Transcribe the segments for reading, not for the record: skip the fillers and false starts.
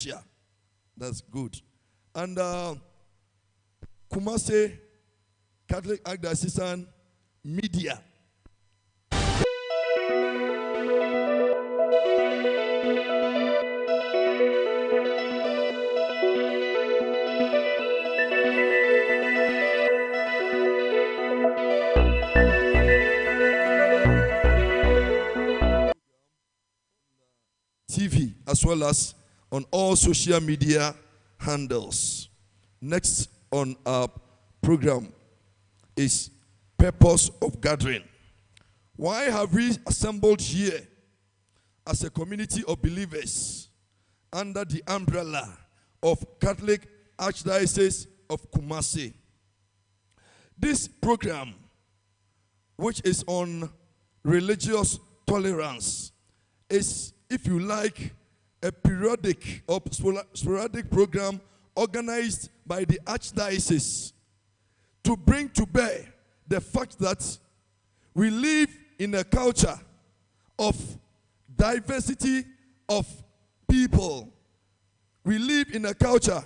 Asia. That's good. And KUMASI, Catholic ARCHDIOCESE Media. TV, as well as on all social media handles. Next on our program is Purpose of Gathering. Why have we assembled here as a community of believers under the umbrella of Catholic Archdiocese of KUMASI? This program, which is on religious tolerance, is, if you like, a periodic or sporadic program organized by the Archdiocese to bring to bear the fact that we live in a culture of diversity of people. We live in a culture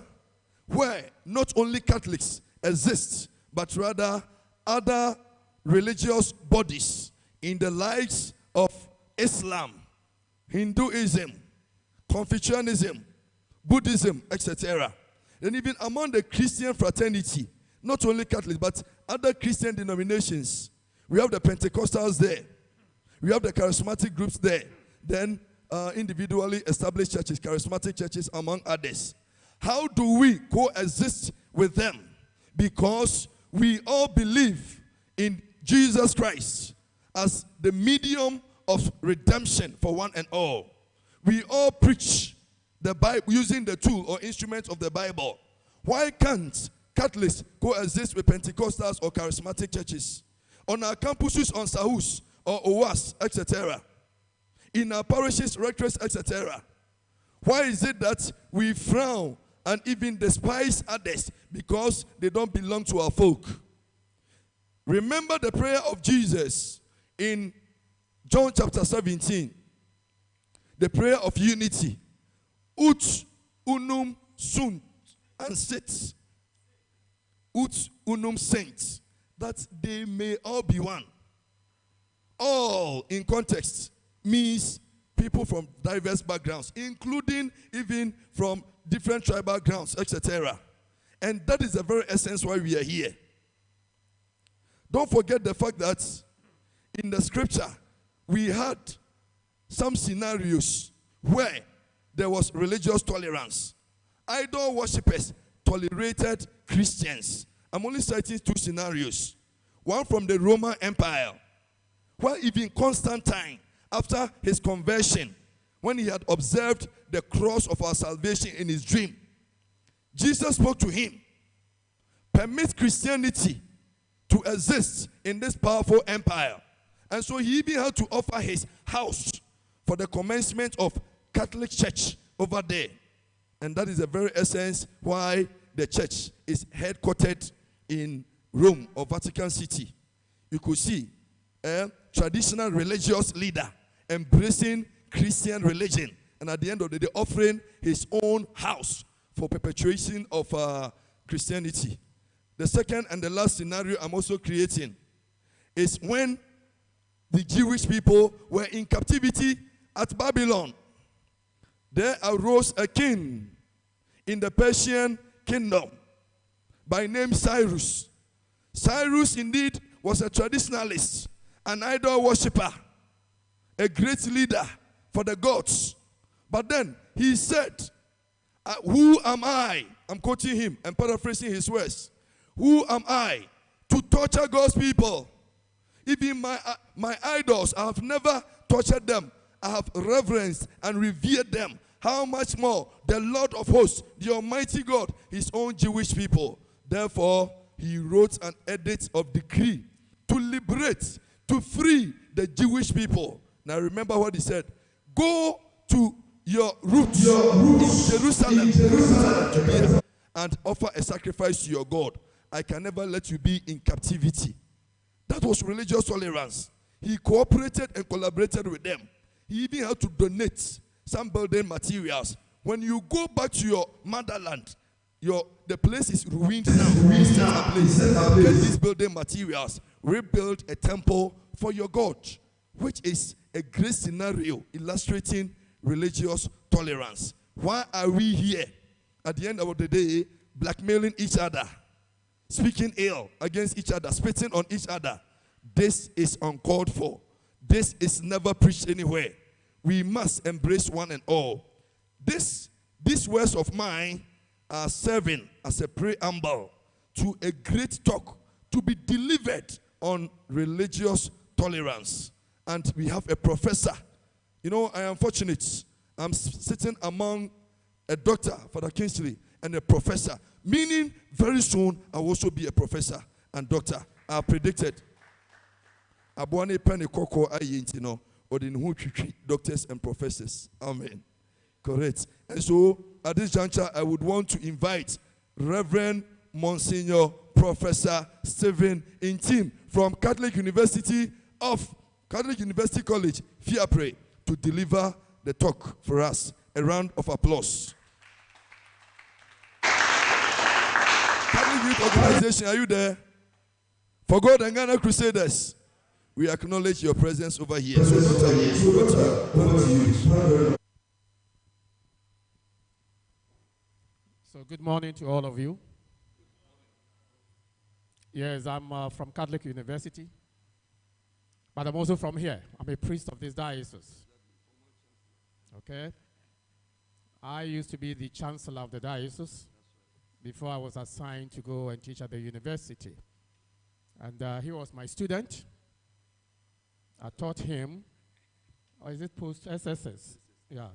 where not only Catholics exist, but rather other religious bodies in the likes of Islam, Hinduism, Confucianism, Buddhism, etc. And even among the Christian fraternity, not only Catholics, but other Christian denominations. We have the Pentecostals there. We have the charismatic groups there. Then individually established churches, charismatic churches, among others. How do we coexist with them? Because we all believe in Jesus Christ as the medium of redemption for one and all. We all preach the Bible using the tool or instrument of the Bible. Why can't Catholics coexist with Pentecostals or charismatic churches? On our campuses, on Sahus or OWAS, etc. In our parishes, rectorates, etc. Why is it that we frown and even despise others because they don't belong to our folk? Remember the prayer of Jesus in John chapter 17. The prayer of unity. Ut unum sunt and sit. Ut unum saint. That they may all be one. All in context means people from diverse backgrounds, including even from different tribal grounds, etc. And that is the very essence why we are here. Don't forget the fact that in the scripture, we had some scenarios where there was religious tolerance. Idol worshippers tolerated Christians. I'm only citing two scenarios. One from the Roman Empire, where even Constantine, after his conversion, when he had observed the cross of our salvation in his dream, Jesus spoke to him, permit Christianity to exist in this powerful empire. And so he even had to offer his house for the commencement of Catholic Church over there. And that is the very essence why the church is headquartered in Rome or Vatican City. You could see a traditional religious leader embracing Christian religion, and at the end of the day offering his own house for perpetuation of Christianity. The second and the last scenario I'm also creating is when the Jewish people were in captivity at Babylon. There arose a king in the Persian kingdom by name Cyrus. Cyrus indeed was a traditionalist, an idol worshipper, a great leader for the gods. But then he said, who am I? I'm quoting him and paraphrasing his words. Who am I to torture God's people? Even my idols, I have never tortured them. I have reverenced and revered them. How much more the Lord of hosts, the Almighty God, his own Jewish people. Therefore, he wrote an edict of decree to liberate, to free the Jewish people. Now remember what he said. Go to your roots in Jerusalem, and offer a sacrifice to your God. I can never let you be in captivity. That was religious tolerance. He cooperated and collaborated with them. He even had to donate some building materials When you go back to your motherland, the place is ruined now. Reset a place. Get these building materials. Rebuild a temple for your God, which is a great scenario illustrating religious tolerance. Why are we here at the end of the day blackmailing each other, speaking ill against each other, spitting on each other? This is uncalled for. This is never preached anywhere. We must embrace one and all. These words of mine are serving as a preamble to a great talk to be delivered on religious tolerance. And we have a professor. You know, I am fortunate. I'm sitting among a doctor, Father Kingsley, and a professor. Meaning, very soon, I will also be a professor and doctor. I predicted. Abuane Penny Koko Ayintino, or the doctors and professors. Amen. Correct. And so, at this juncture, I would want to invite Reverend Monsignor Professor Stephen Intim from Catholic University College, Fiapre, to deliver the talk for us. A round of applause. Catholic Youth Organization, are you there? For God and Ghana Crusaders, we acknowledge your presence over here. So over to you. So good morning to all of you. Yes, I'm from Catholic University, but I'm also from here. I'm a priest of this diocese. Okay? I used to be the chancellor of the diocese before I was assigned to go and teach at the university. And he was my student. I taught him, or is it post-SSS? Yeah.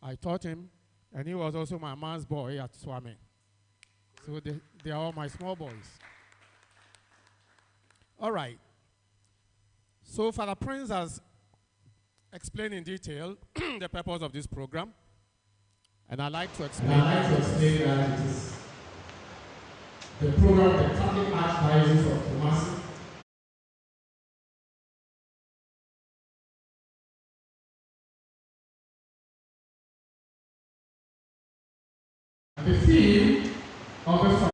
I taught him, and he was also my man's boy at Swami. So they are all my small boys. All right. So Father Prince has explained in detail the purpose of this program. And I'd like to explain that it is the program of the Catholic Archdiocese of KUMASI. The theme of the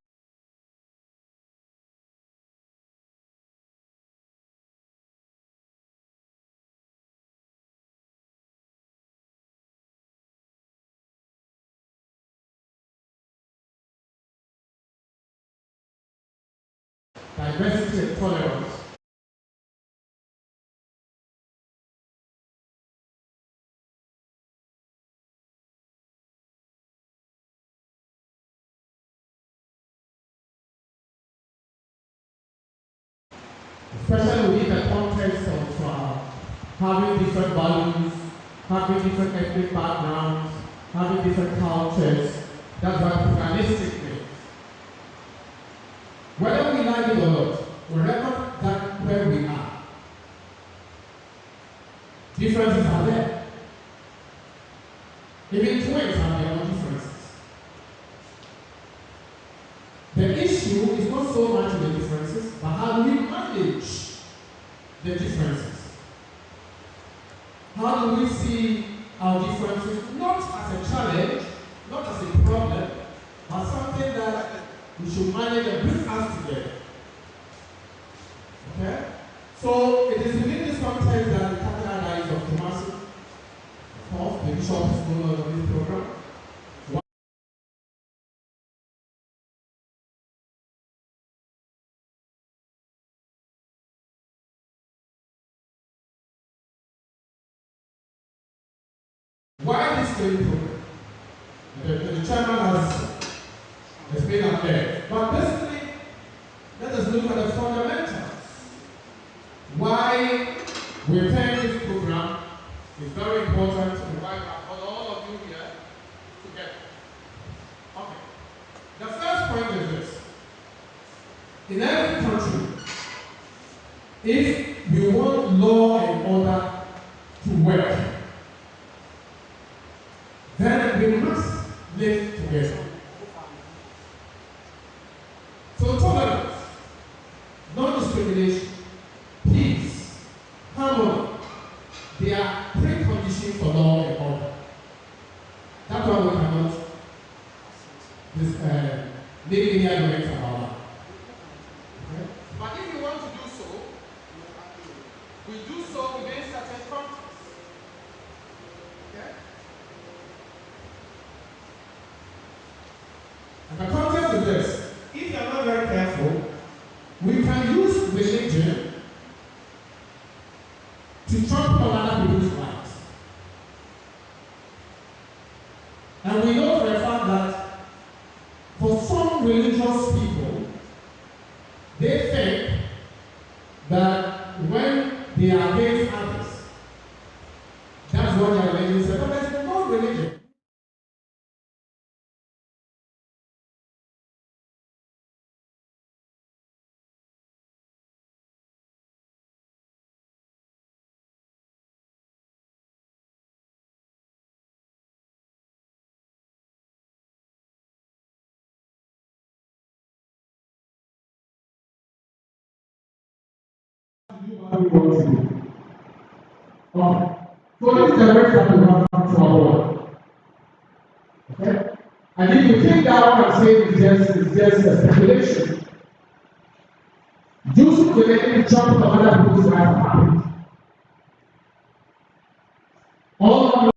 diversity and tolerance. Especially within the context of having different values, having different ethnic backgrounds, having different cultures. That's what pluralistic means. Whether we like it or not, wherever that where we are, differences are there. Even twins have their own differences. The issue is not so much the differences, but how do we manage the differences? How do we see our differences not as a challenge, not as a problem, but something that we should manage and bring us together? Okay? So it is within this context that the Catholic Diocese of KUMASI, of course, the bishop is no longer on this program. Why this training program? The chairman has explained up there. But basically, let us look at the fundamentals. Why we think this program is very important and why I got all of you here together. Okay. The first point is this. In every country, if we want law and order to work, then we must live together. So tolerance, non-discrimination, peace, harmony, they are preconditions for law and order. linear domains about that. Okay? But if you want to do so, we do so within certain contexts. Okay? And the context is this. If you are not very careful, we can use religion to trample on other people's rights. And we know for a fact that for some religious people, they think that when they are against others, that's what their religion says. But there's no religion. What we want to do. Okay. So this is the very fact we have to avoid. Okay? And if you think that what I'm saying is just a speculation, Jews who can jump on other people's rights happened. All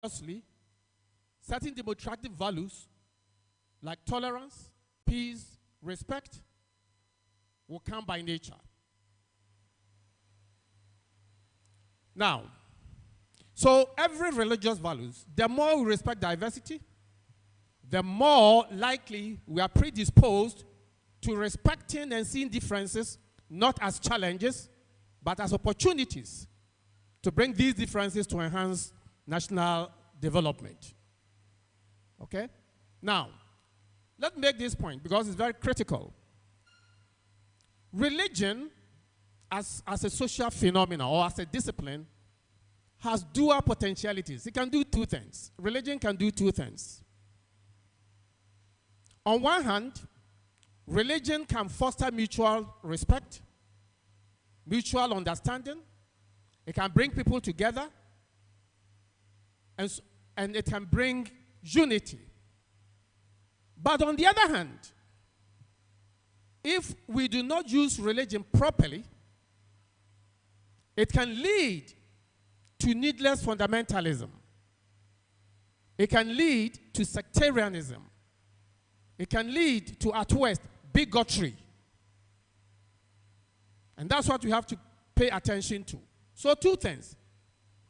firstly, certain democratic values like tolerance, peace, respect will come by nature. Now, so every religious values, the more we respect diversity, the more likely we are predisposed to respecting and seeing differences not as challenges, but as opportunities to bring these differences to enhance national development. Okay? Now, let's make this point because it's very critical. Religion, as a social phenomenon or as a discipline, has dual potentialities. It can do two things. Religion can do two things. On one hand, religion can foster mutual respect, mutual understanding. It can bring people together, and it can bring unity. But on the other hand, if we do not use religion properly, it can lead to needless fundamentalism. It can lead to sectarianism. It can lead to, at worst, bigotry. And that's what we have to pay attention to. So two things.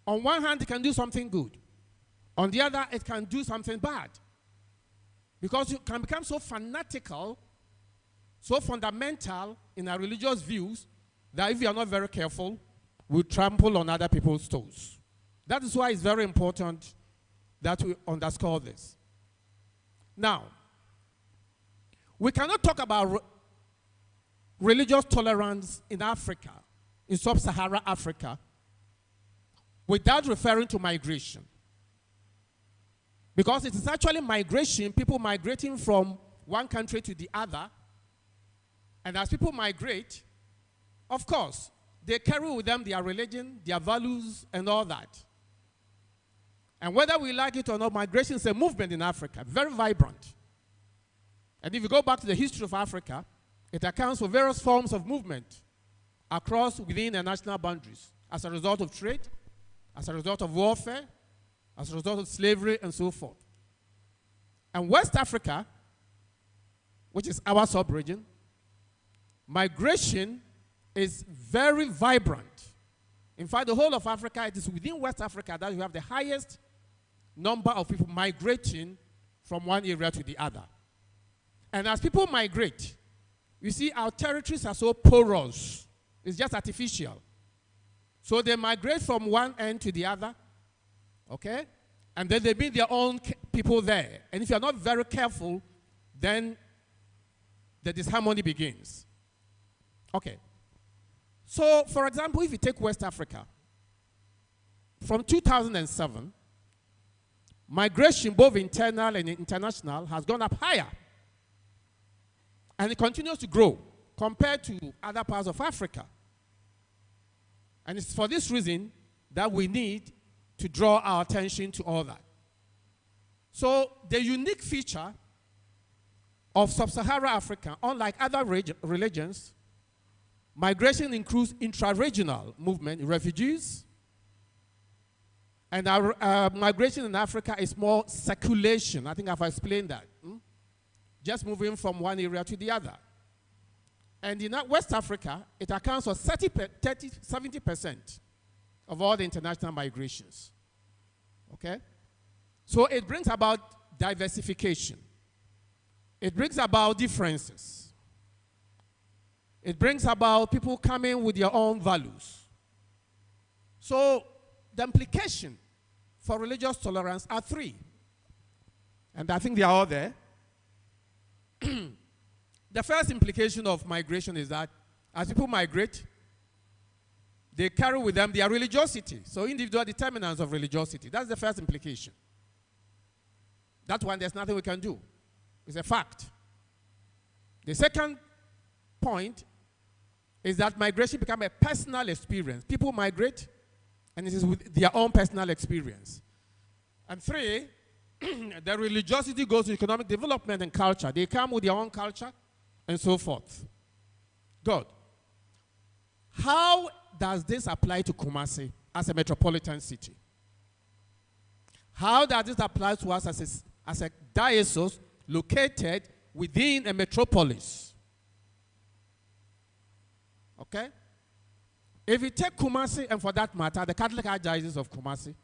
On one hand, it can do something good. On the other, it can do something bad. Because you can become so fanatical, so fundamental in our religious views, that if you are not very careful, we trample on other people's toes. That is why it's very important that we underscore this. Now, we cannot talk about religious tolerance in Africa, in sub-Saharan Africa, without referring to migration. Because it is actually migration, people migrating from one country to the other. And as people migrate, of course, they carry with them their religion, their values, and all that. And whether we like it or not, migration is a movement in Africa, very vibrant. And if you go back to the history of Africa, it accounts for various forms of movement across within the national boundaries as a result of trade, as a result of warfare, as a result of slavery, and so forth. And West Africa, which is our sub-region, migration is very vibrant. In fact, the whole of Africa, it is within West Africa that you have the highest number of people migrating from one area to the other. And as people migrate, you see our territories are so porous. It's just artificial. So they migrate from one end to the other. Okay? And then they meet their own people there. And if you're not very careful, then the disharmony begins. Okay. So, for example, if you take West Africa, from 2007, migration, both internal and international, has gone up higher. And it continues to grow compared to other parts of Africa. And it's for this reason that we need to draw our attention to all that. So the unique feature of sub-Saharan Africa, unlike other religions, migration includes intra-regional movement, refugees, and our migration in Africa is more circulation. I think I've explained that. Just moving from one area to the other. And in West Africa, it accounts for 70% of all the international migrations. Okay? So it brings about diversification. It brings about differences. It brings about people coming with their own values. So the implication for religious tolerance are three. And I think they are all there. The first implication of migration is that as people migrate, they carry with them their religiosity. So individual determinants of religiosity. That's the first implication. That one, there's nothing we can do. It's a fact. The second point is that migration becomes a personal experience. People migrate, and it is with their own personal experience. And three, the religiosity goes to economic development and culture. They come with their own culture and so forth. Good. How does this apply to Kumasi as a metropolitan city? How does this apply to us as a diocese located within a metropolis? Okay? If you take Kumasi, and for that matter, the Catholic Archdiocese of Kumasi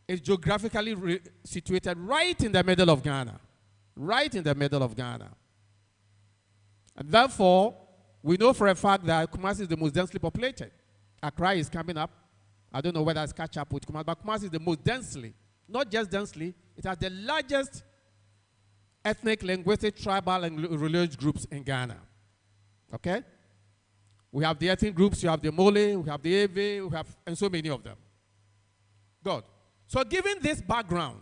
is geographically situated right in the middle of Ghana. Right in the middle of Ghana. And therefore, we know for a fact that Kumasi is the most densely populated. Accra is coming up. I don't know whether it's catch up with Kumasi, but Kumasi is the most densely, not just densely, it has the largest ethnic, linguistic, tribal, and religious groups in Ghana. Okay? We have the ethnic groups, you have the Mole, we have the Ewe, we have, and so many of them. Good. So given this background,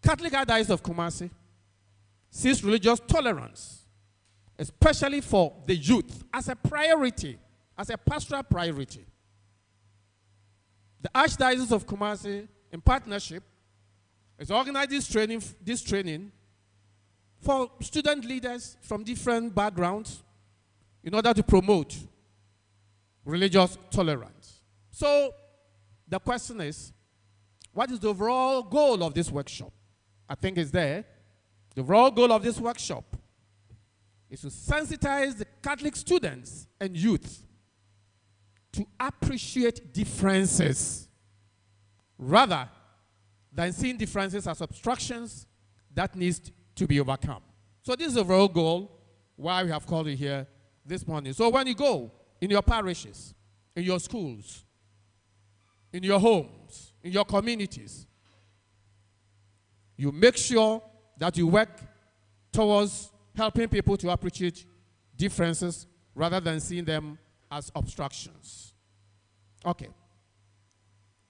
Catholic Archdiocese of Kumasi sees religious tolerance, especially for the youth, as a priority, as a pastoral priority. The Archdiocese of Kumasi, in partnership, is organizing this training for student leaders from different backgrounds in order to promote religious tolerance. So the question is, what is the overall goal of this workshop? I think it's there. The overall goal of this workshop is to sensitize the Catholic students and youth to appreciate differences rather than seeing differences as obstructions that needs to be overcome. So this is the overall goal why we have called you here this morning. So when you go in your parishes, in your schools, in your homes, in your communities, you make sure that you work towards helping people to appreciate differences rather than seeing them as obstructions. Okay.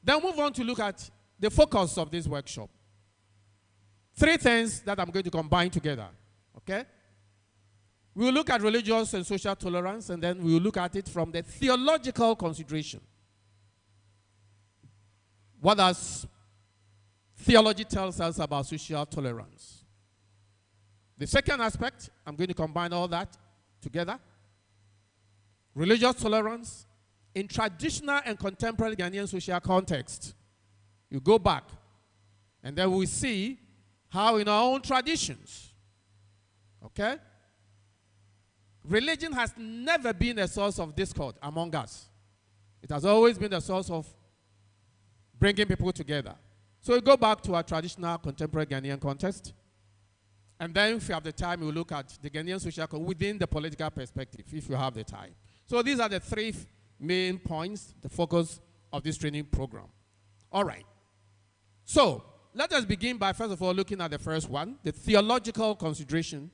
Then move on to look at the focus of this workshop. Three things that I'm going to combine together. Okay? We will look at religious and social tolerance, and then we will look at it from the theological consideration. What does theology tell us about social tolerance? The second aspect, I'm going to combine all that together. Religious tolerance in traditional and contemporary Ghanaian social context. You go back, and then we see how in our own traditions, okay, religion has never been a source of discord among us. It has always been a source of bringing people together. So we go back to our traditional contemporary Ghanaian context, and then if you have the time, we'll look at the Ghanaian social context within the political perspective, if you have the time. So these are the three main points, the focus of this training program. All right. So let us begin by, first of all, looking at the first one, the theological consideration,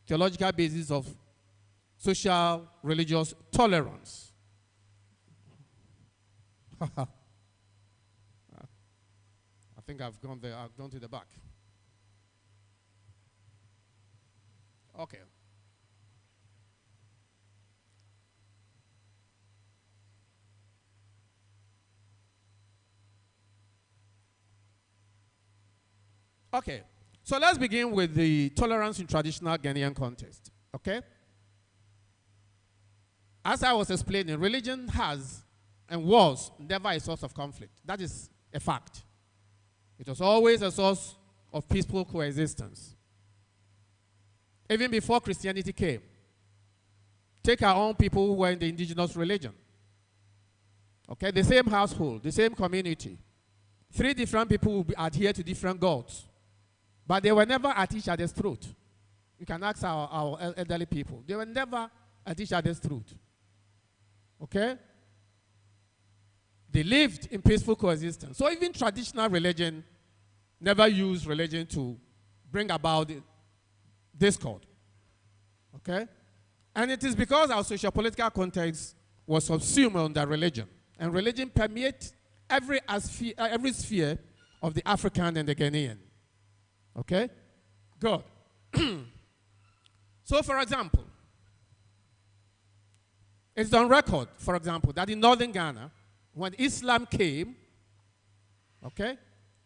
theological basis of social religious tolerance. I think I've gone to the back. Okay. Okay, so let's begin with the tolerance in traditional Ghanaian context, okay? As I was explaining, religion has and was never a source of conflict. That is a fact. It was always a source of peaceful coexistence. Even before Christianity came, take our own people who were in the indigenous religion, okay? The same household, the same community. 3 different people will adhere to different gods. But they were never at each other's throat. You can ask our elderly people. They were never at each other's throat. Okay? They lived in peaceful coexistence. So even traditional religion never used religion to bring about discord. Okay? And it is because our socio-political context was subsumed under religion. And religion permeates every sphere of the African and the Ghanaian. Okay? Good. So, for example, it's on record, for example, that in northern Ghana, when Islam came, okay,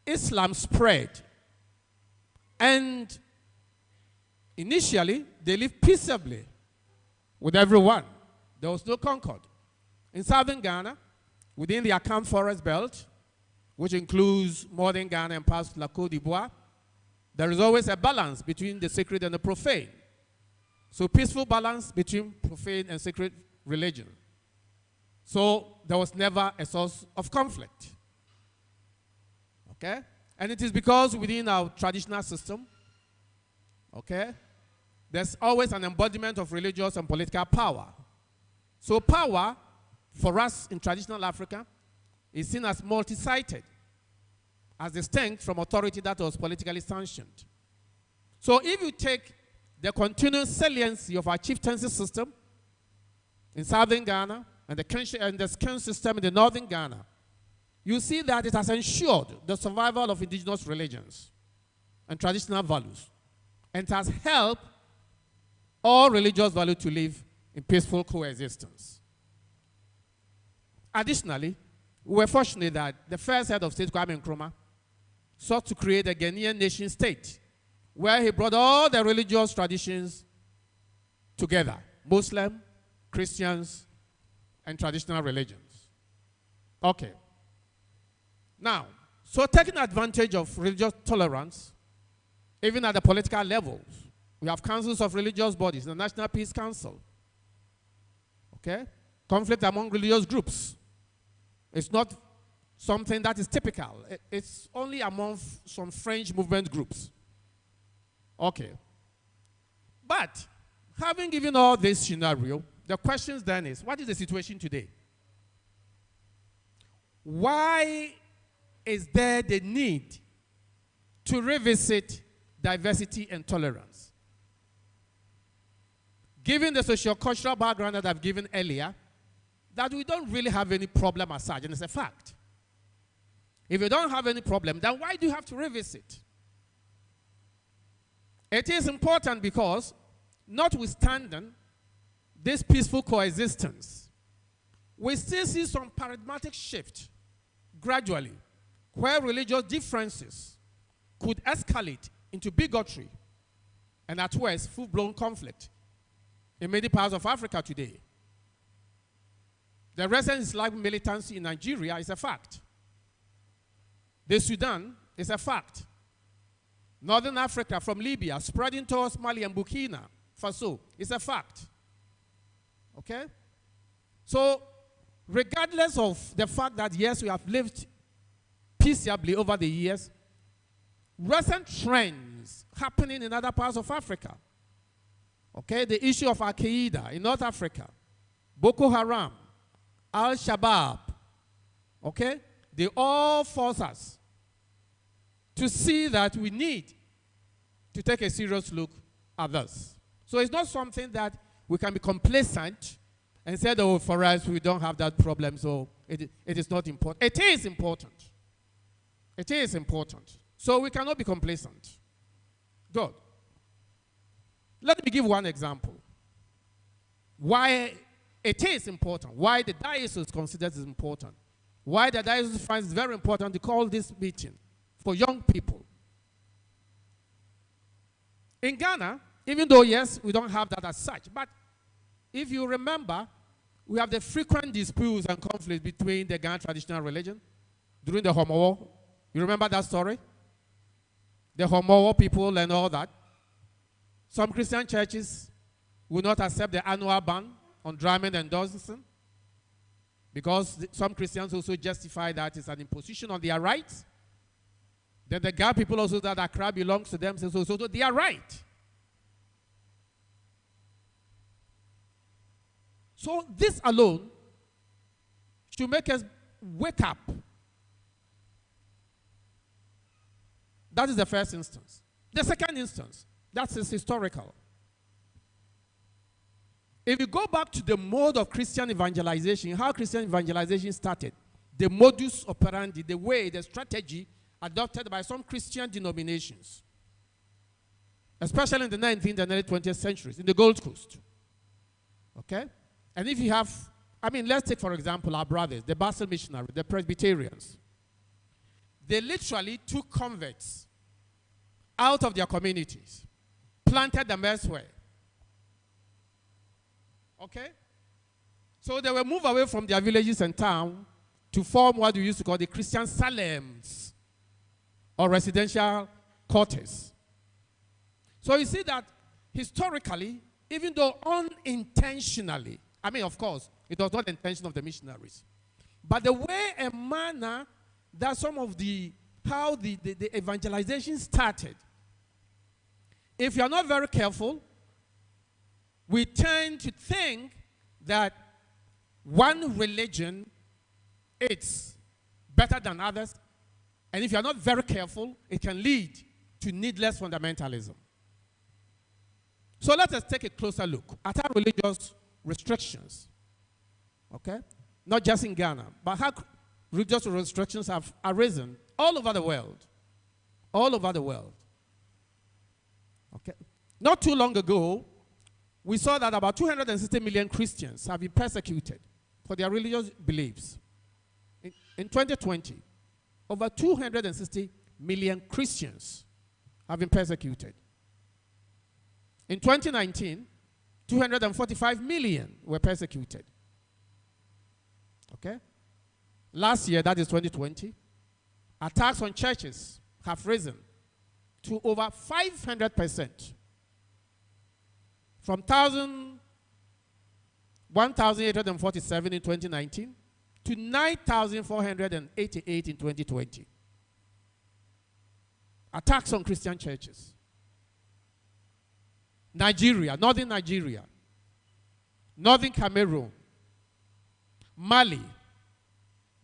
Islam spread. And initially, they lived peaceably with everyone. There was no concord. In southern Ghana, within the Akan Forest Belt, which includes modern Ghana and parts of La Côte d'Ivoire, there is always a balance between the sacred and the profane. So peaceful balance between profane and sacred religion. So there was never a source of conflict. Okay? And it is because within our traditional system, okay, there's always an embodiment of religious and political power. So power, for us in traditional Africa, is seen as multi-sided, as distinct from authority that was politically sanctioned. So if you take the continuous saliency of our chieftaincy system in southern Ghana and the skin system in the northern Ghana, you see that it has ensured the survival of indigenous religions and traditional values, and it has helped all religious values to live in peaceful coexistence. Additionally, we were fortunate that the first head of state, Kwame Nkrumah, sought to create a Ghanaian nation state where he brought all the religious traditions together, Muslim, Christians, and traditional religions. Okay. Now, so taking advantage of religious tolerance, even at the political levels, we have councils of religious bodies, the National Peace Council. Okay? Conflict among religious groups. It's not something that is typical. It's only among some French movement groups. Okay. But having given all this scenario, the question then is, what is the situation today? Why is there the need to revisit diversity and tolerance? Given the socio-cultural background that I've given earlier, that we don't really have any problem as such, and it's a fact. If you don't have any problem, then why do you have to revisit? It is important because, notwithstanding this peaceful coexistence, we still see some paradigmatic shift gradually, where religious differences could escalate into bigotry and at worst, full-blown conflict in many parts of Africa today. The recent Islamic militancy in Nigeria is a fact. The Sudan is a fact. Northern Africa from Libya spreading towards Mali and Burkina Faso is a fact. Okay? So, regardless of the fact that, yes, we have lived peaceably over the years, recent trends happening in other parts of Africa. Okay? The issue of Al-Qaeda in North Africa, Boko Haram, Al-Shabaab, Okay? They all force us to see that we need to take a serious look at this. So it's not something that we can be complacent and say, oh, for us, we don't have that problem, so it is not important. It is important. It is important. So we cannot be complacent. Good. Let me give one example. Why it is important, why the diocese considers it important, why the diocese finds it very important to call this meeting for young people. In Ghana, even though, yes, we don't have that as such, but if you remember, we have the frequent disputes and conflicts between the Ghana traditional religion during the Homo War. You remember that story? The Homo War people and all that. Some Christian churches will not accept the annual ban on drumming and dancing because some Christians also justify that it's an imposition on their rights. Then the Ghana people also that Accra belongs to them, so they are right. So this alone should make us wake up. That is the first instance. The second instance, that is historical. If you go back to the mode of Christian evangelization, how Christian evangelization started, the modus operandi, the way, the strategy adopted by some Christian denominations, especially in the 19th and early 20th centuries, in the Gold Coast. Okay? And if you have, let's take, for example, our brothers, the Basel missionaries, the Presbyterians. They literally took converts out of their communities, planted them elsewhere. Okay? So they will move away from their villages and town to form what we used to call the Christian Salems, or residential quarters. So you see that historically, even though unintentionally, of course, it was not the intention of the missionaries, but the way and manner that how the evangelization started, if you are not very careful, we tend to think that one religion is better than others, and if you are not very careful, it can lead to needless fundamentalism. So let us take a closer look at our religious restrictions, okay? Not just in Ghana, but how religious restrictions have arisen all over the world. All over the world. Okay? Not too long ago, we saw that about 260 million Christians have been persecuted for their religious beliefs. In 2020, over 260 million Christians have been persecuted. In 2019, 245 million were persecuted. Okay? Last year, that is 2020, attacks on churches have risen to over 500%. From 1,847 in 2019 to 9,488 in 2020. Attacks on Christian churches. Nigeria, northern Cameroon, Mali,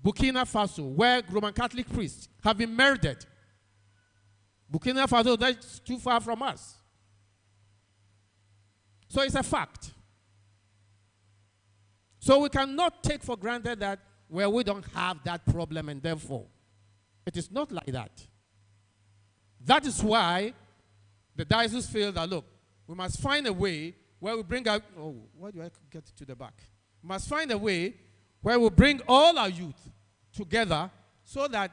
Burkina Faso, where Roman Catholic priests have been murdered. Burkina Faso, that's too far from us. So it's a fact. So we cannot take for granted that, well, we don't have that problem and therefore. It is not like that. That is why the diocese feel that, look, we must find a way where we bring out, why do I get to the back? We must find a way where we bring all our youth together so that,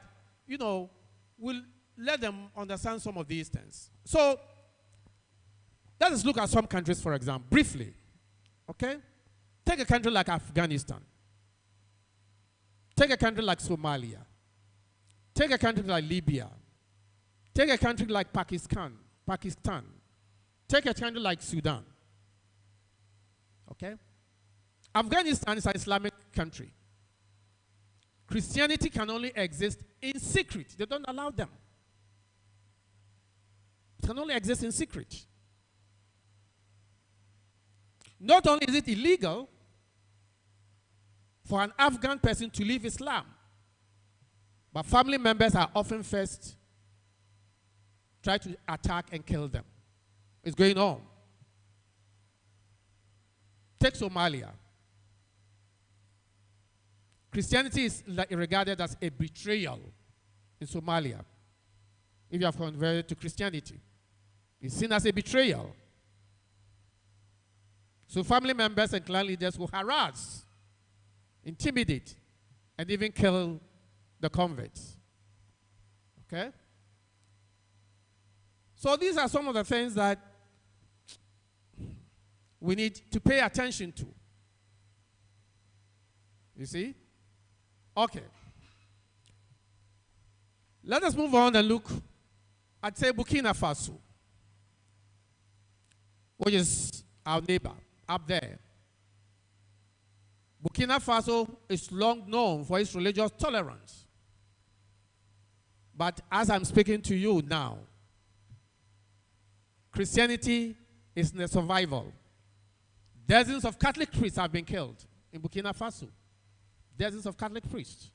we'll let them understand some of these things. So let us look at some countries, for example, briefly. Okay? Take a country like Afghanistan. Take a country like Somalia. Take a country like Libya. Take a country like Pakistan. Take a country like Sudan. Okay? Afghanistan is an Islamic country. Christianity can only exist in secret. They don't allow them. It can only exist in secret. Not only is it illegal for an Afghan person to leave Islam, But family members are often first try to attack and kill them. It's going on. Take Somalia. Christianity is regarded as a betrayal in Somalia. If you have converted to Christianity, it's seen as a betrayal. So family members and clan leaders will harass, intimidate, and even kill the converts. Okay? So these are some of the things that we need to pay attention to. You see? Okay. Let us move on and look at, say, Burkina Faso, which is our neighbor up there. Burkina Faso is long known for its religious tolerance. But as I'm speaking to you now, Christianity is in survival. Dozens of Catholic priests have been killed in Burkina Faso. Dozens of Catholic priests.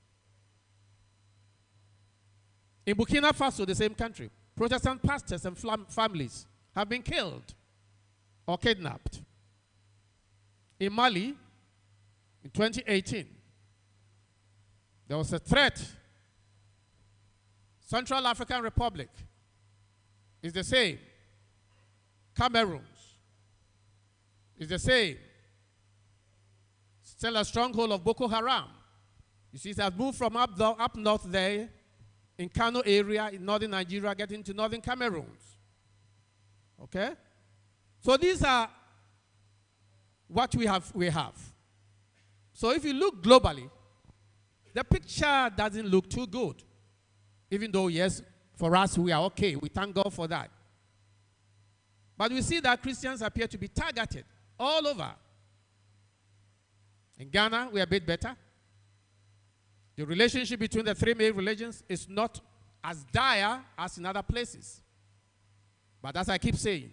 In Burkina Faso, the same country, Protestant pastors and families have been killed or kidnapped. In Mali, in 2018, there was a threat. Central African Republic is the same. Cameroon is the same. Still a stronghold of Boko Haram. You see, it has moved from up north there, in Kano area, in northern Nigeria, getting to northern Cameroon. Okay? So these are what we have. So if you look globally, the picture doesn't look too good. Even though, yes, for us, we are okay. We thank God for that. But we see that Christians appear to be targeted all over. In Ghana, we are a bit better. The relationship between the three main religions is not as dire as in other places. But as I keep saying,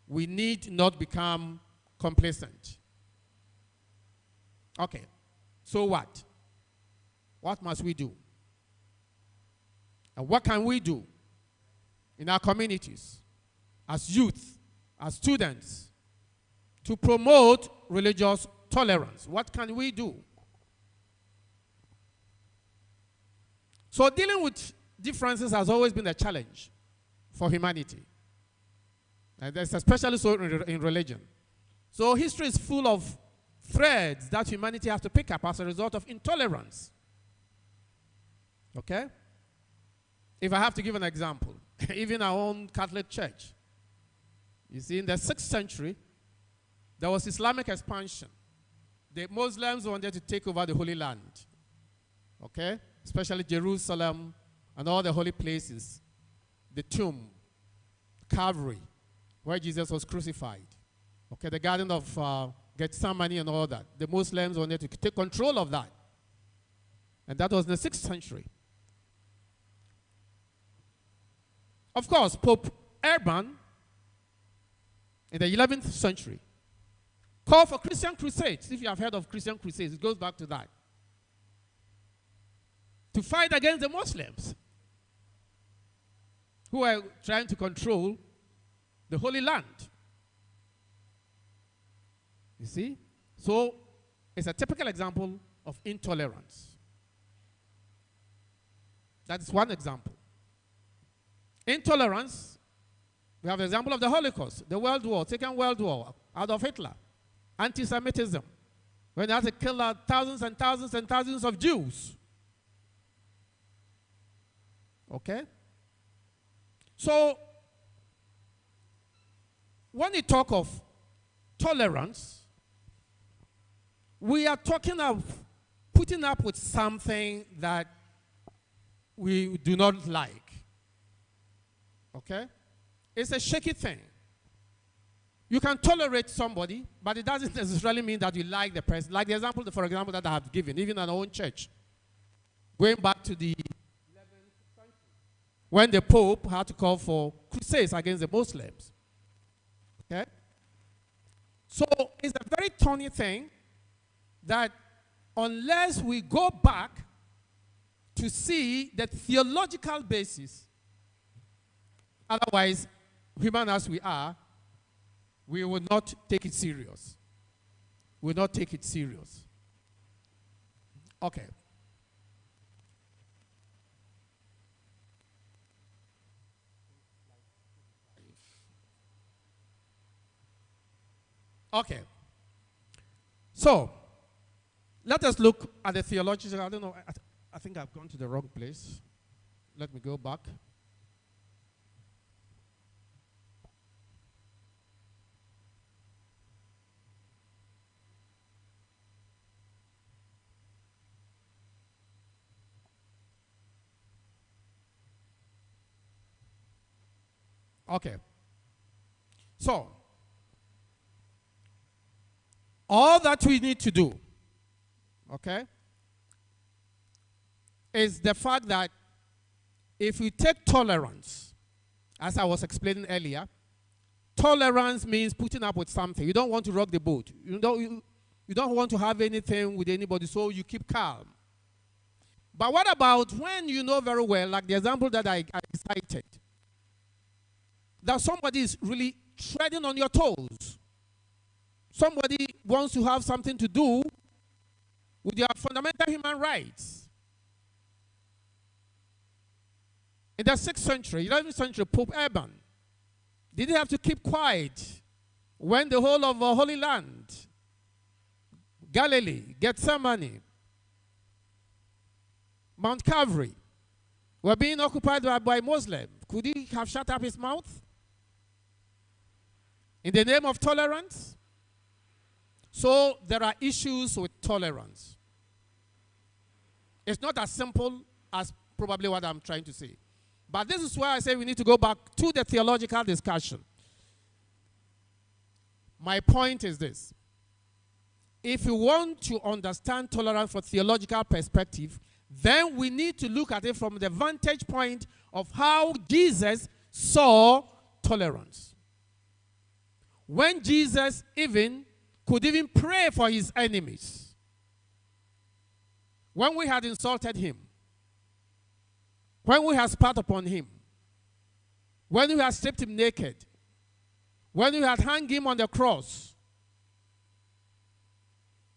we need not become complacent. Okay, so what? What must we do? And what can we do in our communities, as youth, as students, to promote religious tolerance? What can we do? So dealing with differences has always been a challenge for humanity. And that's especially so in religion. So history is full of threads that humanity has to pick up as a result of intolerance. Okay? If I have to give an example, even our own Catholic Church, you see, in the 6th century, there was Islamic expansion. The Muslims wanted to take over the Holy Land. Okay? Especially Jerusalem and all the holy places, the tomb, Calvary, where Jesus was crucified. Okay, the Garden of Gethsemane and all that. The Muslims wanted to take control of that. And that was in the 6th century. Of course, Pope Urban, in the 11th century, called for Christian crusades. If you have heard of Christian crusades, it goes back to that. To fight against the Muslims who are trying to control the Holy Land. You see? So it's a typical example of intolerance. That's one example. Intolerance, we have the example of the Holocaust, the World War, Second World War, Adolf Hitler, anti-Semitism, when they had to kill out thousands and thousands and thousands of Jews. Okay? So, when we talk of tolerance, we are talking of putting up with something that we do not like. Okay? It's a shaky thing. You can tolerate somebody, but it doesn't necessarily mean that you like the person. Like the example, for example, that I have given, even in our own church. Going back to the 11th century, when the Pope had to call for crusades against the Muslims. Okay? So it's a very thorny thing that unless we go back to see the theological basis. Otherwise, human as we are, we will not take it serious. We will not take it serious. Okay. Okay. So, let us look at the theological. I don't know. I think I've gone to the wrong place. Let me go back. Okay. So, all that we need to do, okay, is the fact that if we take tolerance, as I was explaining earlier, tolerance means putting up with something. You don't want to rock the boat. You don't want to have anything with anybody, so you keep calm. But what about when you know very well, like the example that I cited, that somebody is really treading on your toes. Somebody wants to have something to do with your fundamental human rights. In the 6th century, 11th century, Pope Urban, did he have to keep quiet when the whole of Holy Land, Galilee, Gethsemane, Mount Calvary, were being occupied by Muslims? Could he have shut up his mouth? In the name of tolerance? So there are issues with tolerance. It's not as simple as probably what I'm trying to say. But this is why I say we need to go back to the theological discussion. My point is this. If you want to understand tolerance from theological perspective, then we need to look at it from the vantage point of how Jesus saw tolerance. When Jesus could even pray for his enemies. When we had insulted him. When we had spat upon him. When we had stripped him naked. When we had hung him on the cross.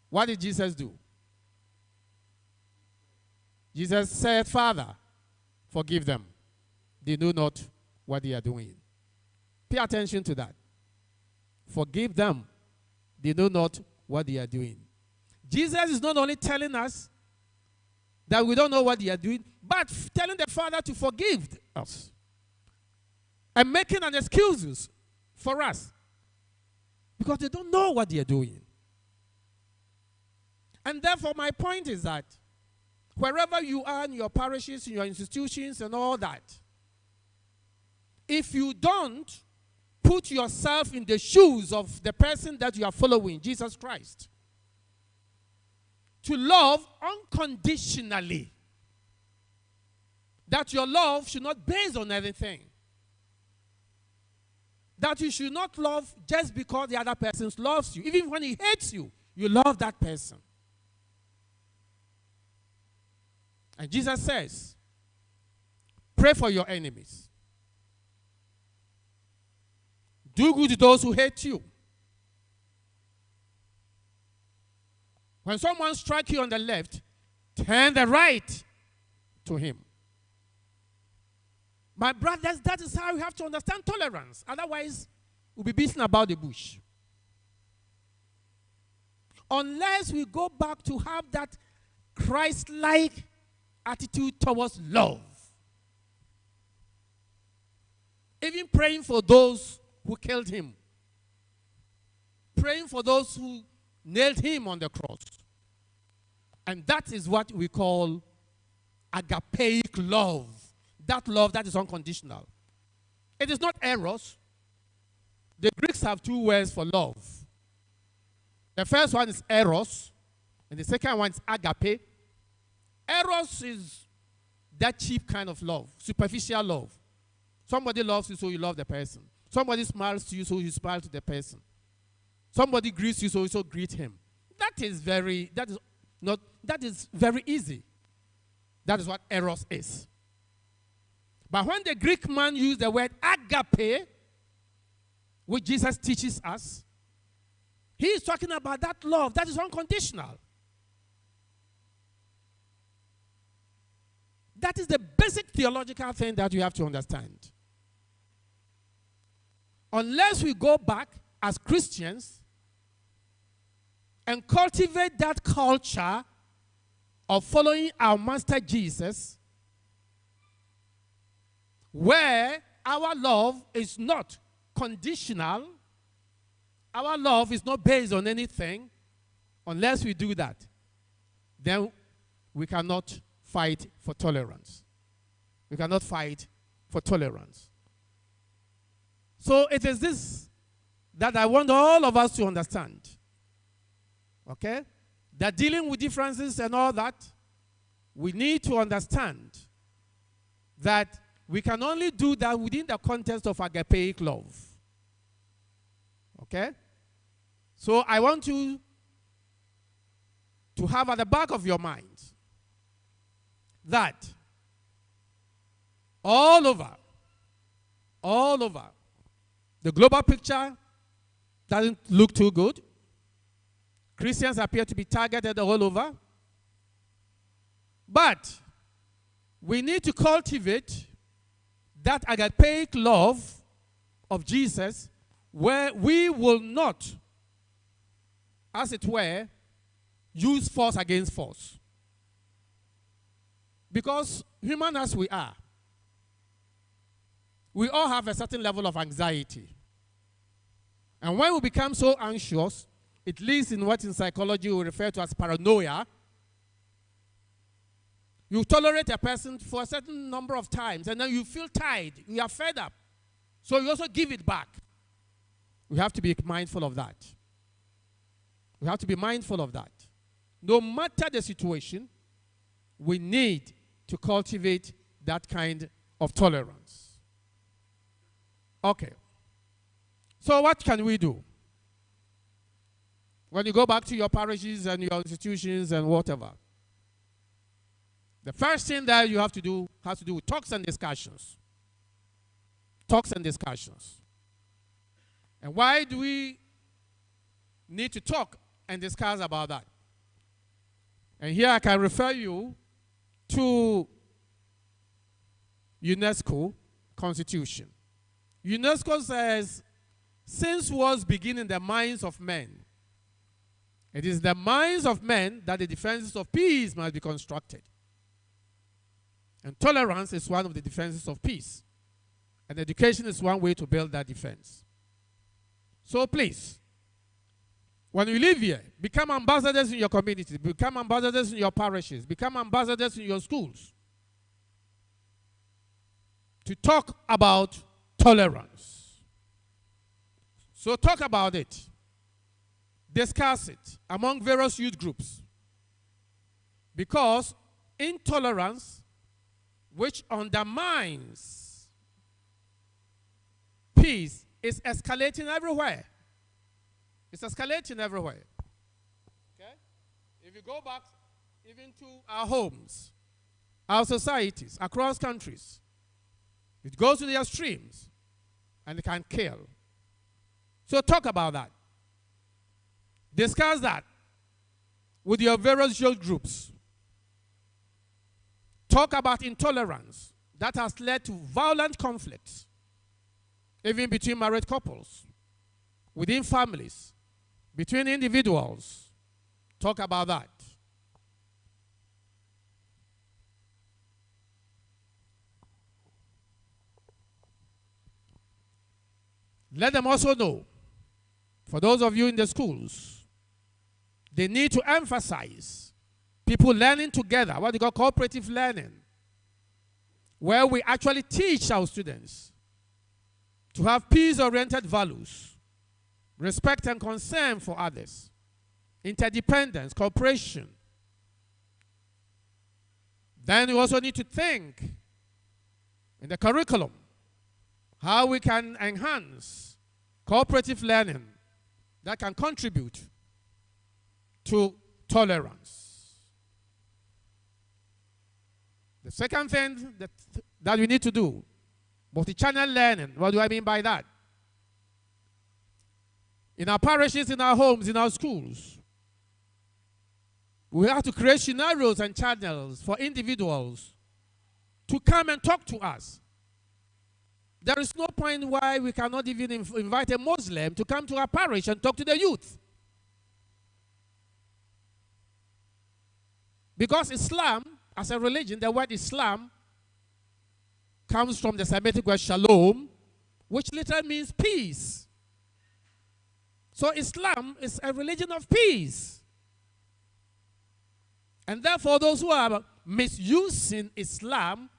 What did Jesus do? Jesus said, Father, forgive them. They know not what they are doing. Pay attention to that. Forgive them. They know not what they are doing. Jesus is not only telling us that we don't know what they are doing, but telling the Father to forgive us. And making an excuses for us. Because they don't know what they are doing. And therefore, my point is that wherever you are in your parishes, in your institutions and all that, if you don't put yourself in the shoes of the person that you are following, Jesus Christ, to love unconditionally, that your love should not be based on anything, that you should not love just because the other person loves you. Even when he hates you, you love that person. And Jesus says, pray for your enemies. Do good to those who hate you. When someone strikes you on the left, turn the right to him. My brothers, that is how you have to understand tolerance. Otherwise, we'll be beating about the bush. Unless we go back to have that Christ-like attitude towards love. Even praying for those who killed him. Praying for those who nailed him on the cross. And that is what we call agapeic love. That love that is unconditional. It is not eros. The Greeks have two words for love. The first one is eros, and the second one is agape. Eros is that cheap kind of love, superficial love. Somebody loves you, so you love the person. Somebody smiles to you, so you smile to the person. Somebody greets you, so you so greet him. That is very easy. That is what eros is. But when the Greek man used the word agape, which Jesus teaches us, he is talking about that love that is unconditional. That is the basic theological thing that you have to understand. Unless we go back as Christians and cultivate that culture of following our Master Jesus, where our love is not conditional, our love is not based on anything, unless we do that, then we cannot fight for tolerance. We cannot fight for tolerance. So it is this that I want all of us to understand. Okay? That dealing with differences and all that, we need to understand that we can only do that within the context of agape love. Okay? So I want you to have at the back of your mind that all over, the global picture doesn't look too good. Christians appear to be targeted all over. But we need to cultivate that agape love of Jesus, where we will not, as it were, use force against force. Because human as we are, we all have a certain level of anxiety. And when we become so anxious, it leads in what in psychology we refer to as paranoia. You tolerate a person for a certain number of times, and then you feel tired, you are fed up. So you also give it back. We have to be mindful of that. We have to be mindful of that. No matter the situation, we need to cultivate that kind of tolerance. Okay. So what can we do? When you go back to your parishes and your institutions and whatever, the first thing that you have to do has to do with talks and discussions. Talks and discussions. And why do we need to talk and discuss about that? And here I can refer you to UNESCO Constitution. UNESCO says, since wars begin in the minds of men, it is the minds of men that the defenses of peace must be constructed. And tolerance is one of the defenses of peace. And education is one way to build that defense. So please, when you live here, become ambassadors in your communities, become ambassadors in your parishes, become ambassadors in your schools, to talk about tolerance. So talk about it. Discuss it among various youth groups. Because intolerance, which undermines peace, is escalating everywhere. It's escalating everywhere. Okay? If you go back even to our homes, our societies, across countries, it goes to the extremes and it can kill. So talk about that. Discuss that with your various youth groups. Talk about intolerance that has led to violent conflicts, even between married couples, within families, between individuals. Talk about that. Let them also know, for those of you in the schools, they need to emphasize people learning together, what they call cooperative learning, where we actually teach our students to have peace-oriented values, respect and concern for others, interdependence, cooperation. Then we also need to think in the curriculum how we can enhance cooperative learning that can contribute to tolerance. second thing that we need to do, multi-channel learning. What do I mean by that? In our parishes, in our homes, in our schools, we have to create scenarios and channels for individuals to come and talk to us. There is no point why we cannot even invite a Muslim to come to our parish and talk to the youth. Because Islam, as a religion, the word Islam comes from the Semitic word shalom, which literally means peace. So Islam is a religion of peace. And therefore, those who are misusing Islam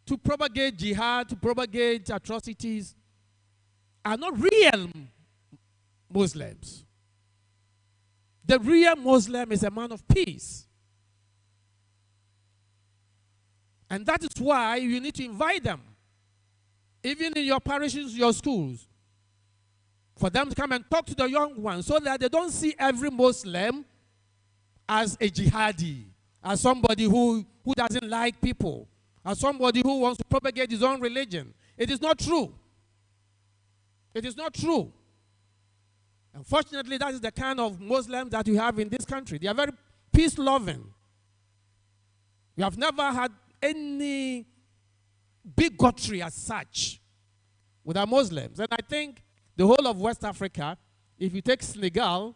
to propagate jihad, to propagate atrocities, are not real Muslims. The real Muslim is a man of peace. And that is why you need to invite them, even in your parishes, your schools, for them to come and talk to the young ones so that they don't see every Muslim as a jihadi, as somebody who doesn't like people, as somebody who wants to propagate his own religion. It is not true. It is not true. Unfortunately, that is the kind of Muslims that we have in this country. They are very peace-loving. We have never had any bigotry as such with our Muslims. And I think the whole of West Africa, if you take Senegal,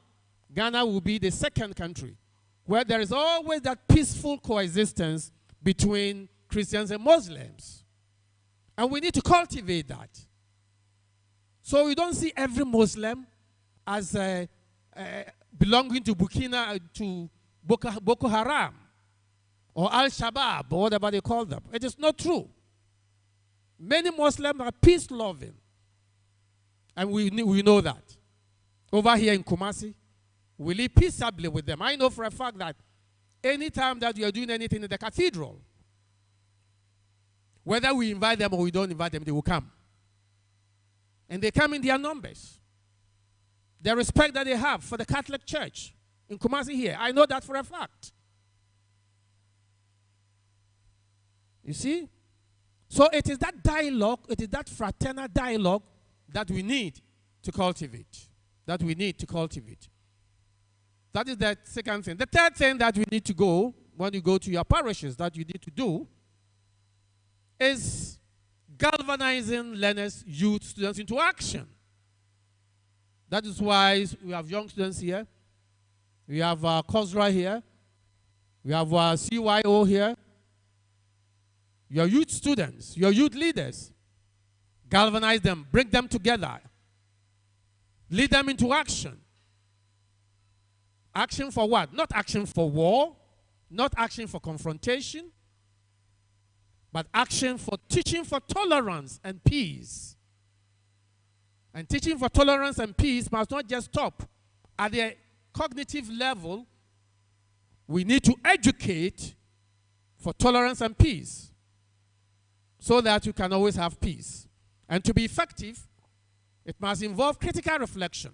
Ghana will be the second country where there is always that peaceful coexistence between Christians and Muslims. And we need to cultivate that. So we don't see every Muslim as belonging to Boko Haram or Al-Shabaab or whatever they call them. It is not true. Many Muslims are peace-loving. And we know that. Over here in KUMASI, we live peaceably with them. I know for a fact that anytime that we are doing anything in the cathedral, whether we invite them or we don't invite them, they will come. And they come in their numbers. The respect that they have for the Catholic Church in KUMASI here, I know that for a fact. You see? So it is that dialogue, it is that fraternal dialogue that we need to cultivate. That we need to cultivate. That is the second thing. The third thing that we need to go, when you go to your parishes, that you need to do, is galvanizing learners, youth, students into action. That is why we have young students here. We have COSRA here. We have CYO here. Your youth students, your youth leaders, galvanize them, bring them together, lead them into action. Action for what? Not action for war, not action for confrontation, but action for teaching for tolerance and peace. And teaching for tolerance and peace must not just stop at the cognitive level. We need to educate for tolerance and peace so that you can always have peace. And to be effective, it must involve critical reflection,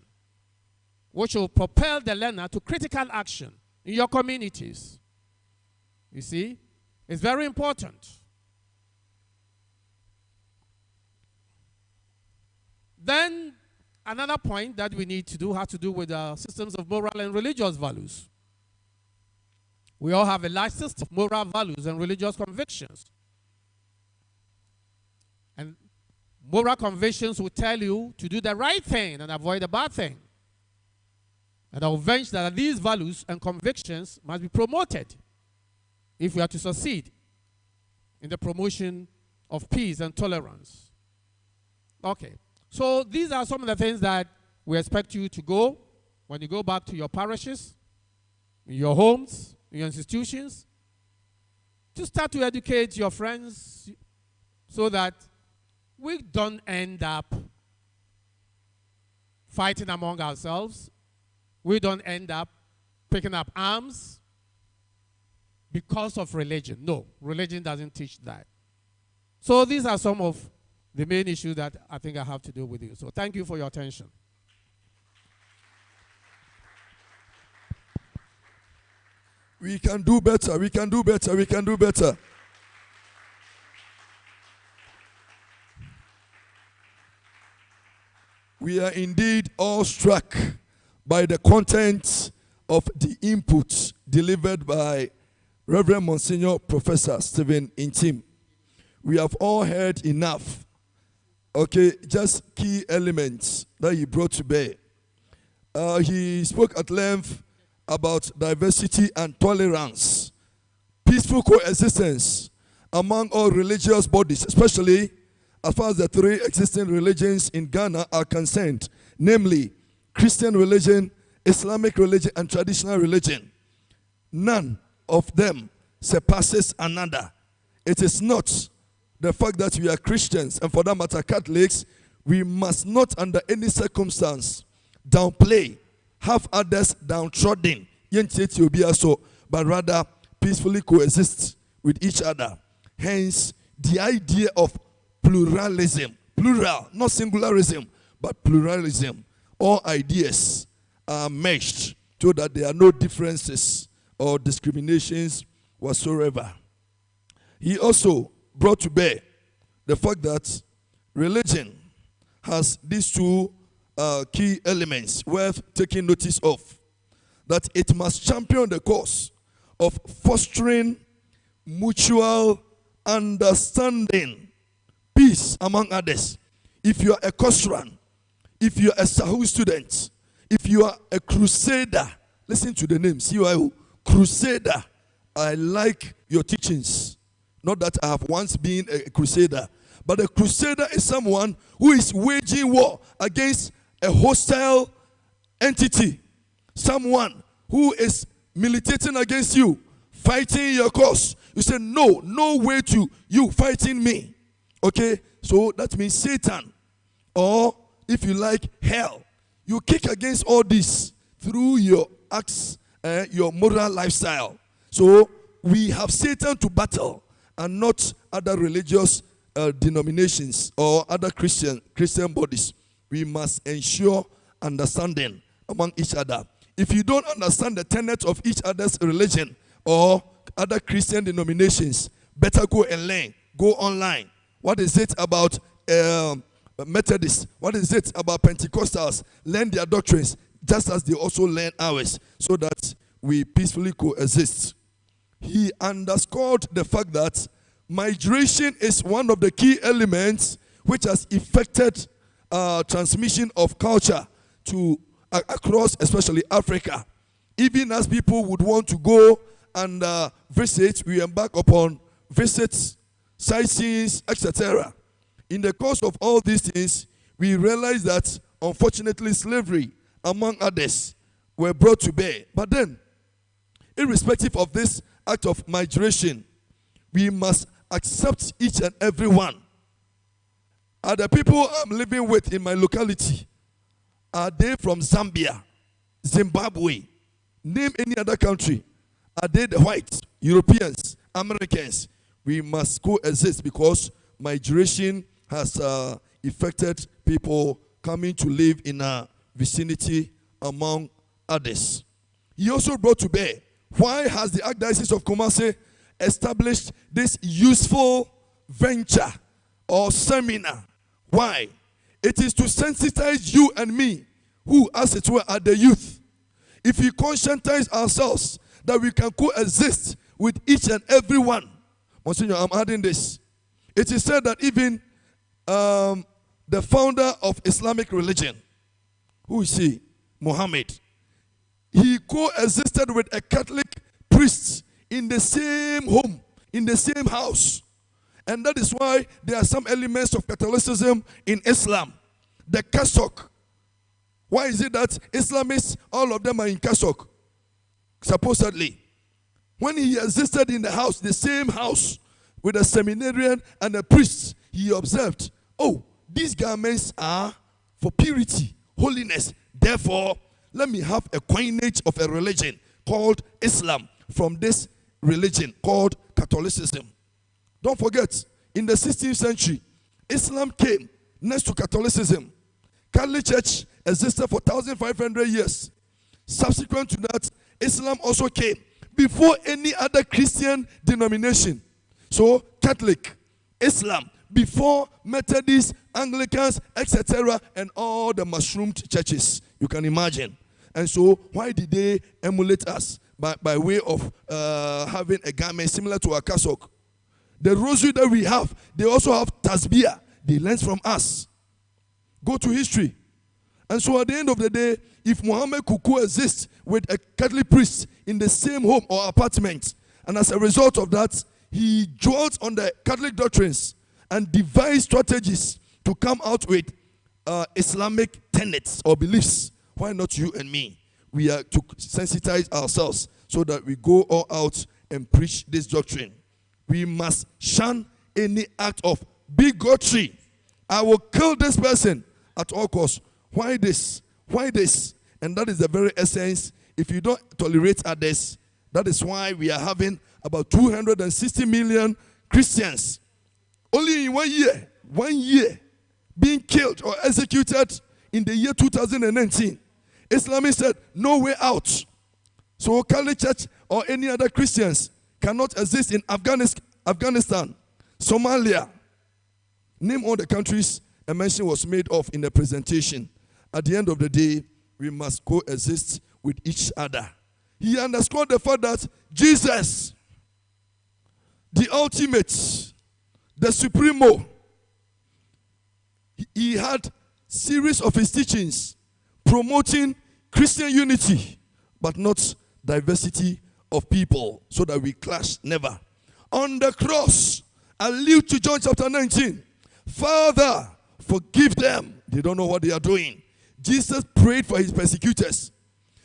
which will propel the learner to critical action in your communities. You see, it's very important. Then another point that we need to do has to do with systems of moral and religious values. We all have a large system of moral values and religious convictions. And moral convictions will tell you to do the right thing and avoid the bad thing. And I'll venture that these values and convictions must be promoted if we are to succeed in the promotion of peace and tolerance. Okay, so these are some of the things that we expect you to go when you go back to your parishes, in your homes, in your institutions, to start to educate your friends so that we don't end up fighting among ourselves. We don't end up picking up arms because of religion. No, religion doesn't teach that. So these are some of the main issues that I think I have to do with you. So thank you for your attention. We can do better. We can do better. We can do better. We are indeed all struck by the content of the input delivered by Reverend Monsignor Professor Stephen Intim. We have all heard enough. Okay, just key elements that he brought to bear. He spoke at length about diversity and tolerance, peaceful coexistence among all religious bodies, especially as far as the three existing religions in Ghana are concerned, namely Christian religion, Islamic religion, and traditional religion. None of them surpasses another. It is not the fact that we are Christians, and for that matter Catholics, we must not under any circumstance downplay, have others downtrodden, but rather peacefully coexist with each other. Hence, the idea of pluralism, plural, not singularism, but pluralism. All ideas are meshed so that there are no differences or discriminations whatsoever. He also brought to bear the fact that religion has these two key elements worth taking notice of. That it must champion the cause of fostering mutual understanding, peace among others. If you are a Kosran, if you are a Sahu student, if you are a crusader, listen to the name, CYO, crusader. I like your teachings. Not that I have once been a crusader, but a crusader is someone who is waging war against a hostile entity. Someone who is militating against you, fighting your cause. You say, no, no way to you fighting me. Okay? So that means Satan, or if you like, hell. You kick against all this through your acts, your moral lifestyle. So we have Satan to battle and not other religious denominations or other Christian bodies. We must ensure understanding among each other. If you don't understand the tenets of each other's religion or other Christian denominations, better go and learn. Go online. What is it about Methodists? What is it about Pentecostals? Learn their doctrines just as they also learn ours, so that we peacefully coexist. He underscored the fact that migration is one of the key elements which has affected transmission of culture to across, especially Africa. Even as people would want to go and visit, we embark upon visits, sightseeings, etc. In the course of all these things, we realize that, unfortunately, slavery, among others, were brought to bear. But then, irrespective of this act of migration, we must accept each and every one. Are the people I'm living with in my locality, are they from Zambia, Zimbabwe, name any other country? Are they the whites, Europeans, Americans? We must coexist because migration has affected people coming to live in a vicinity among others. He also brought to bear, why has the Archdiocese of KUMASI established this useful venture or seminar? Why? It is to sensitize you and me, who as it were are the youth. If we conscientize ourselves that we can coexist with each and every one. Monsignor, I'm adding this. It is said that even the founder of Islamic religion, who is he? Muhammad. He coexisted with a Catholic priest in the same home, in the same house. And that is why there are some elements of Catholicism in Islam. The cassock. Why is it that Islamists, all of them are in cassock? Supposedly. When he existed in the house, the same house, with a seminarian and a priest, he observed, oh, these garments are for purity, holiness. Therefore, let me have a coinage of a religion called Islam from this religion called Catholicism. Don't forget, in the 16th century, Islam came next to Catholicism. Catholic Church existed for 1,500 years. Subsequent to that, Islam also came before any other Christian denomination. So, Catholic, Islam, before Methodists, Anglicans, etc., and all the mushroomed churches. You can imagine. And so, why did they emulate us? By way of having a garment similar to a cassock. The rosary that we have, they also have tasbih. They learn from us. Go to history. And so at the end of the day, if Muhammad could coexist with a Catholic priest in the same home or apartment, and as a result of that, he dwelt on the Catholic doctrines and devised strategies to come out with Islamic tenets or beliefs, why not you and me? We are to sensitize ourselves so that we go all out and preach this doctrine. We must shun any act of bigotry. I will kill this person at all costs. Why this? Why this? And that is the very essence. If you don't tolerate others, that is why we are having about 260 million Christians only in 1 year, being killed or executed in the year 2019. Islamists said, no way out. So Catholic Church or any other Christians cannot exist in Afghanistan, Somalia. Name all the countries a mention was made of in the presentation. At the end of the day, we must coexist with each other. He underscored the fact that Jesus, the ultimate, the supremo, he had series of his teachings promoting Christian unity, but not diversity of people, so that we clash never. On the cross, allude to John chapter 19. Father, forgive them. They don't know what they are doing. Jesus prayed for his persecutors.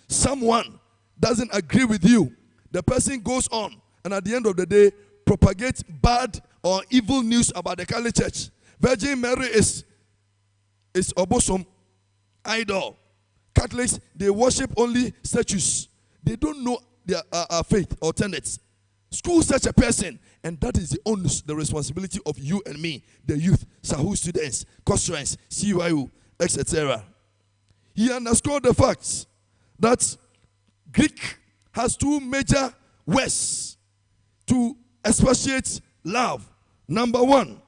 Someone doesn't agree with you. The person goes on, and at the end of the day, propagates bad or evil news about the Catholic Church. Virgin Mary is obosom, idol. Catholics, they worship only statues. They don't know their faith or tenets. School such a person, and that is the onus, the responsibility of you and me, the youth, Sahu students, Constraints, CYU, etc. He underscored the fact that Greek has two major words to expatiate love. Number one,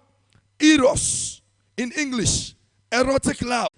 eros, in English, erotic love.